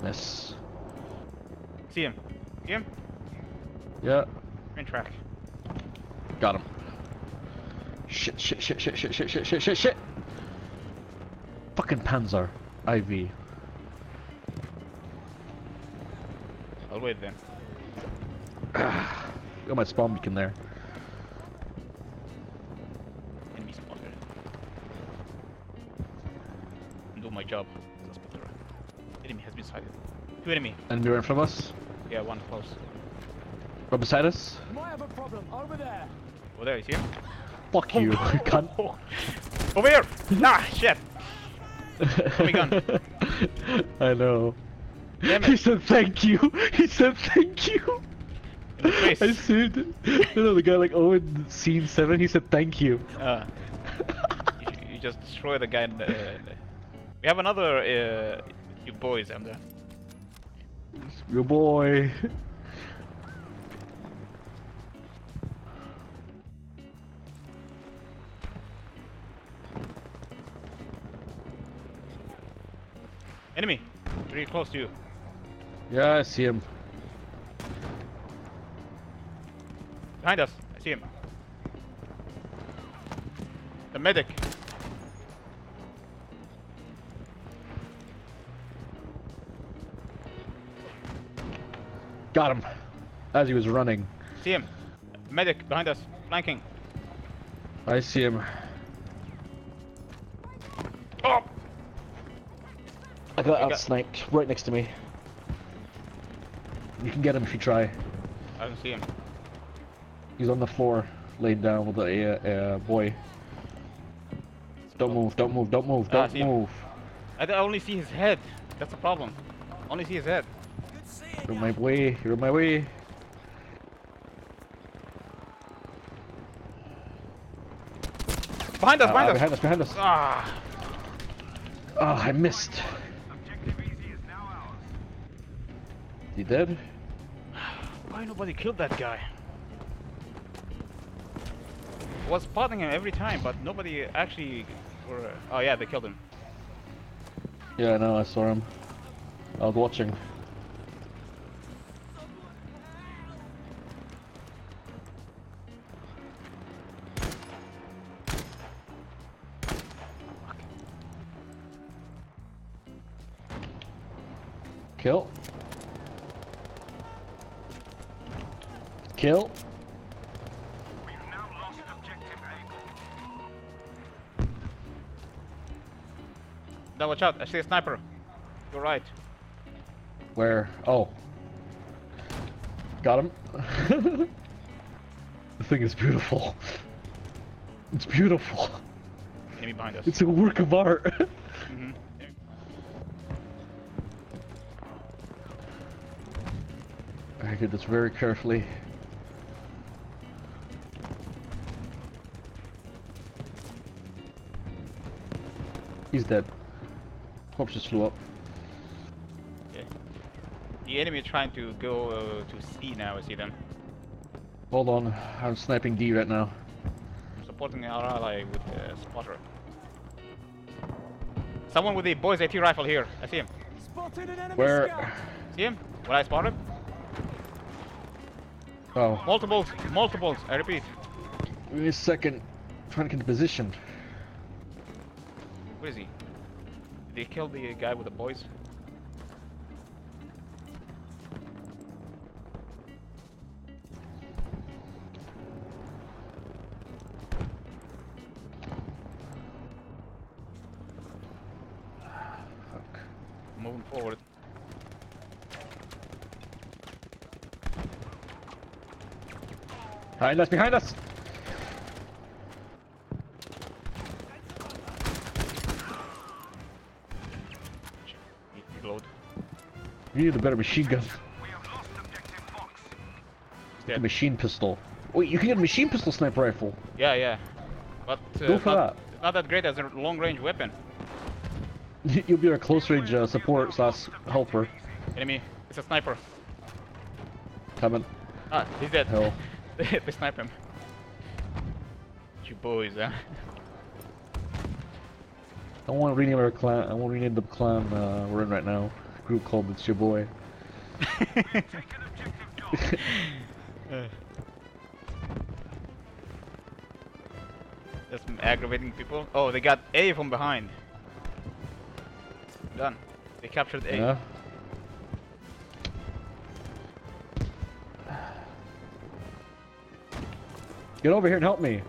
Miss. See him. See him? Yeah. Green track. Got him. Shit, shit, shit, shit, shit, shit, shit, shit, shit, shit. Fucking Panzer. IV. I'll wait then. Got my spawn beacon there. Enemy spotted. Do my job as a spotter. Enemy has been sighted. Two enemy. Enemy right in front of us. Yeah, one close. Right beside us. Might have a problem over there. Over there, you see him? Fuck you, cunt. Over here! Ah, shit! Oh my gun. I know. Damn He it. said thank you. He said thank you. In the face. I said, no, the guy like in scene 7. He said thank you. You just destroy the guy. We have another you boys down there. Your boy. Enemy, really close to you. Yeah, I see him. Behind us, I see him. The medic. Got him. As he was running. See him. Medic behind us, flanking. I see him. Oh! I got You out got- sniped right next to me. You can get him if you try. I don't see him. He's on the floor, laid down with a boy. Don't move, don't move, don't move, Ah, don't see him. move. I only see his head. That's the problem. Only see his head. You're in my way, you're in my way. Behind us, behind us! Behind us, behind us. Ah! Oh, I missed. He dead? Why nobody killed that guy? I was spotting him every time, but nobody actually were... Oh yeah, they killed him. Yeah, I know, I saw him. I was watching. Kill. Kill. We've now lost objective Now watch out, I see a sniper. You're right. Where? Oh. Got him. The thing is beautiful. It's beautiful. Enemy behind us. It's a work of art. Mhm. I did this very carefully. He's dead. Corpse just flew up. Okay. The enemy is trying to go to C now, I see them. Hold on, I'm sniping D right now. I'm supporting our ally with the spotter. Someone with the boys AT rifle here. I see him. Spotted an enemy Where? scout. See him? What I spotted? Oh, Multiples, multiples, I repeat. give me a second. Trying to get into position. Where is he? Did they kill the guy with the boys? Fuck. Moving forward. Behind us, behind us! Reload. You need a better machine gun. We have lost objective Fox. A machine pistol. Wait, you can get a machine pistol sniper rifle. Yeah, yeah. But Go for not, not that great as a long-range weapon. You'll be our close range support slash helper. Enemy, it's a sniper. Coming. Ah, he's dead. Hell. They snipe him. You boys, huh? I want to rename our clan. I want to rename the clan we're in right now. group called It's Your Boy. There's some aggravating people. Oh, they got A from behind. Done. They captured A. Yeah. Get over here and help me.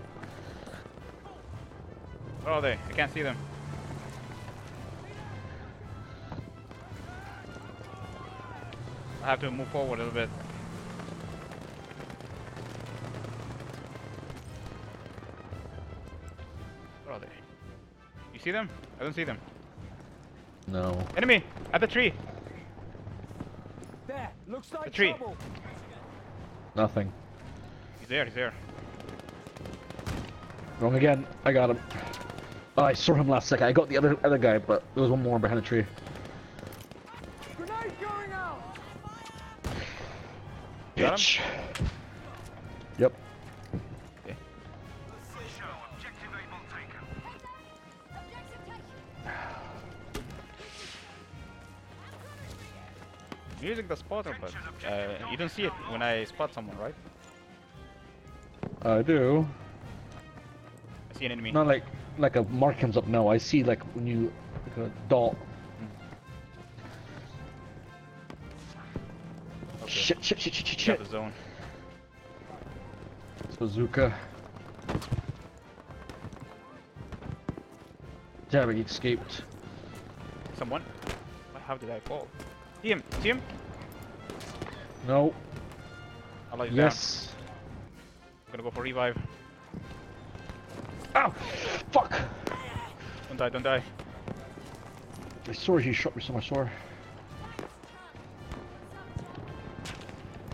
Where are they? I can't see them. I have to move forward a little bit. Where are they? You see them? I don't see them. No. Enemy! At the tree! There, looks like The tree. trouble. Nothing. He's there, he's there. Wrong again. I got him. Oh, I saw him last second. I got the other guy, but there was one more behind the tree. Grenade going out. Got Bitch. Yep. Okay. Show objective able taken. I'm using the spotter, but you don't see it when I spot someone, right? I do. I see an enemy. Not like a mark comes up. No, I see like when you like a dot. Okay. Shit! We got the zone. Bazooka. Damn it, he escaped. Someone? How did I fall? See him! See him? No. I'll let you Yes. down. I'm gonna go for revive. Ow! Fuck! Don't die, don't die. My sword, he shot me so much sword.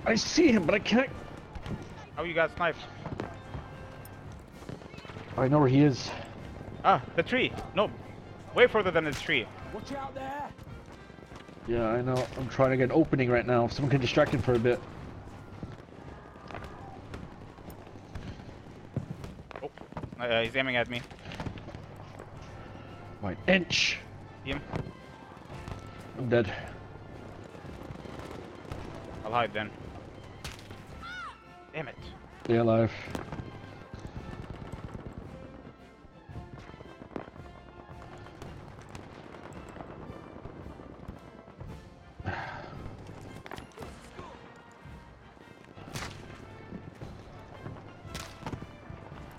I see him, but I can't. How you got sniped? I know where he is. Ah, the tree! No! Way further than the tree. Watch out there. Yeah, I know. I'm trying to get an opening right now. Someone can distract him for a bit. Oh, he's aiming at me. My inch. See him? I'm dead. I'll hide then. Damn it. Stay alive.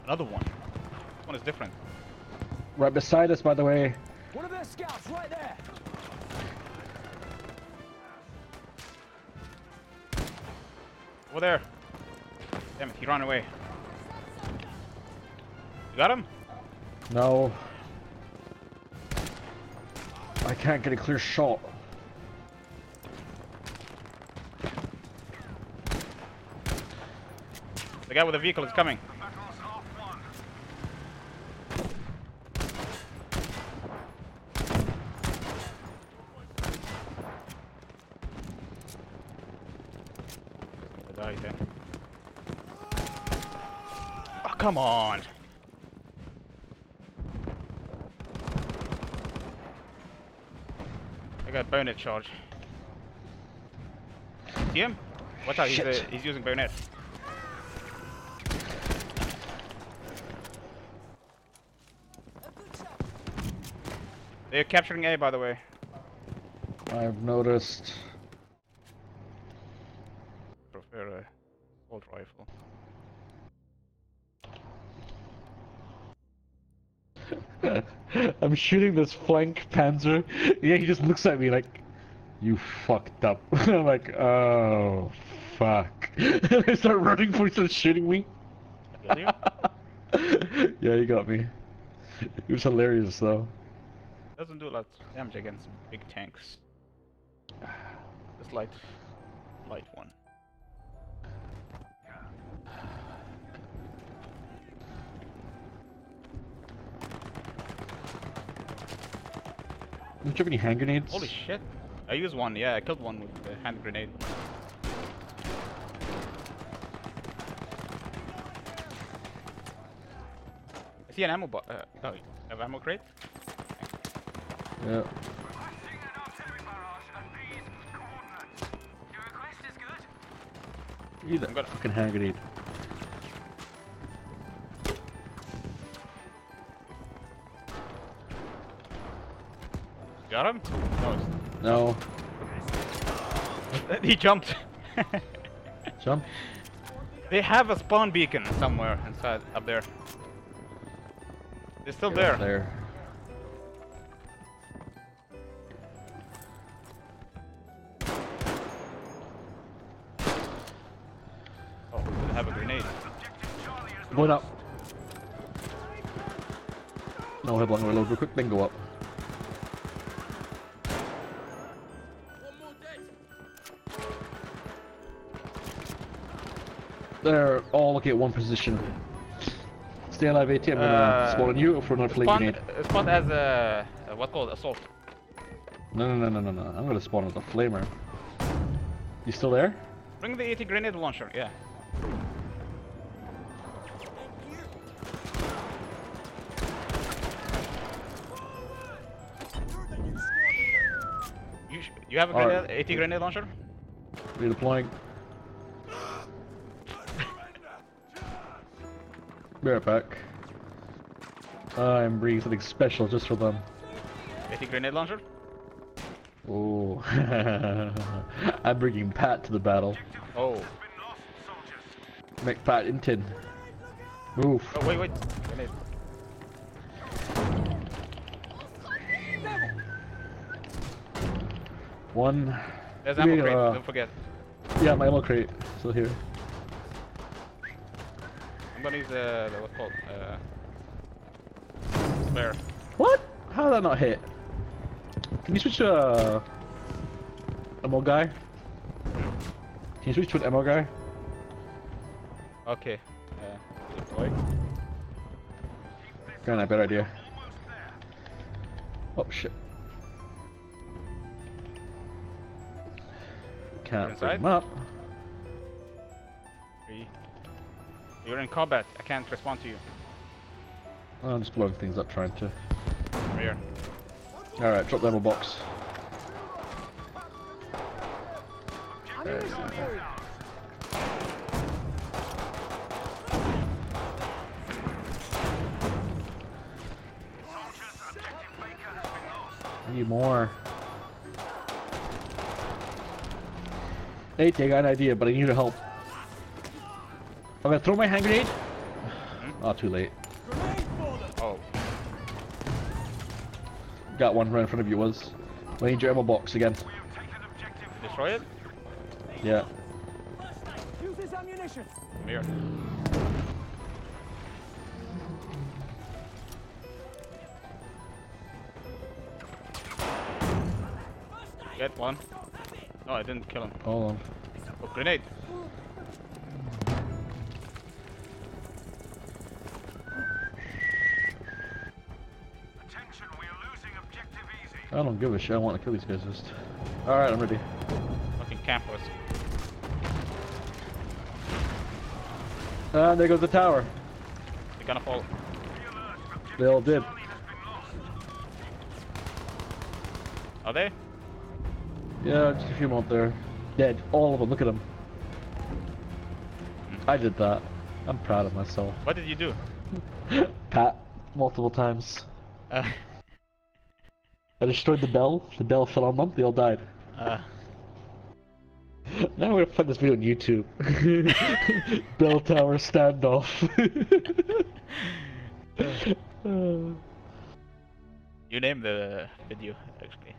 Another one. This one is different. Right beside us, by the way. One of their scouts right there. Over there. Damn it, he ran away. You got him? No. I can't get a clear shot. The guy with the vehicle is coming. The battle's half won. I died then. Oh, come on! I got bayonet charge. See him? Watch out, Shit. he's using bayonet. They're capturing A, by the way. I've noticed. Prefer a assault rifle. I'm shooting this flank panzer. Yeah, he just looks at me like, you fucked up. I'm like, oh, fuck. I start running for him, starts shooting me. Kill you? Yeah, he got me. It was hilarious though. Doesn't do a lot of damage against big tanks. Just light one. Don't you have any hand grenades? Holy shit! I used one. Yeah, I killed one with the hand grenade. I see an ammo oh, you have ammo crate? Yeah. Requesting an artillery barrage at You that I'm gonna- fucking hand grenade. Got him? No. He jumped. Jump. They have a spawn beacon somewhere inside up there. They're still there. There. Oh, they have a grenade. Going up. No, hold on, reload real quick, then go up. They're all looking at one position. Stay alive, AT. I'm gonna spawn on you for another flame grenade. Spawn as a what called assault. No. I'm gonna spawn as a flamer. You still there? Bring the 80 grenade launcher. Yeah. You have a All grenade, right. 80 grenade launcher? Redeploying. Be right back. I'm bringing something special just for them. 80 grenade launcher? Oh. I'm bringing Pat to the battle. Oh. Make Pat in tin. Move. Oh, wait. Grenade. One. There's ammo Three, crate, don't forget. Yeah, my ammo crate. Still here. I'm gonna use the what's called? Spare. What? How did that not hit? Can you switch to ammo guy? Can you switch to an ammo guy? Okay. Deploy. Kinda a better idea. Oh shit. Can't bring Inside? him up. 3. You're in combat. I can't respond to you. I'm just blowing things up trying to. Over here. Alright, drop the ammo box. Need more. Hey, I got an idea, but I need your help. I'm gonna throw my hand grenade. Oh, too late. Oh. Got one right in front of you, was. I need your ammo box again. Destroy it? Yeah. Use this ammunition. Come here. Get one. No, I didn't kill him. Hold on. Oh, grenade. Attention, we are losing objective easy. I don't give a shit. I want to kill these guys first. Alright, I'm ready. Fucking campers. And there goes the tower. They're gonna fall. They all did. Are they? Yeah, just a few more up there. Dead. All of them. Look at them. I did that. I'm proud of myself. What did you do? Pat, multiple times. I destroyed the bell. The bell fell on them. They all died. Now we're gonna put this video on YouTube. Bell tower standoff. You named the video, actually.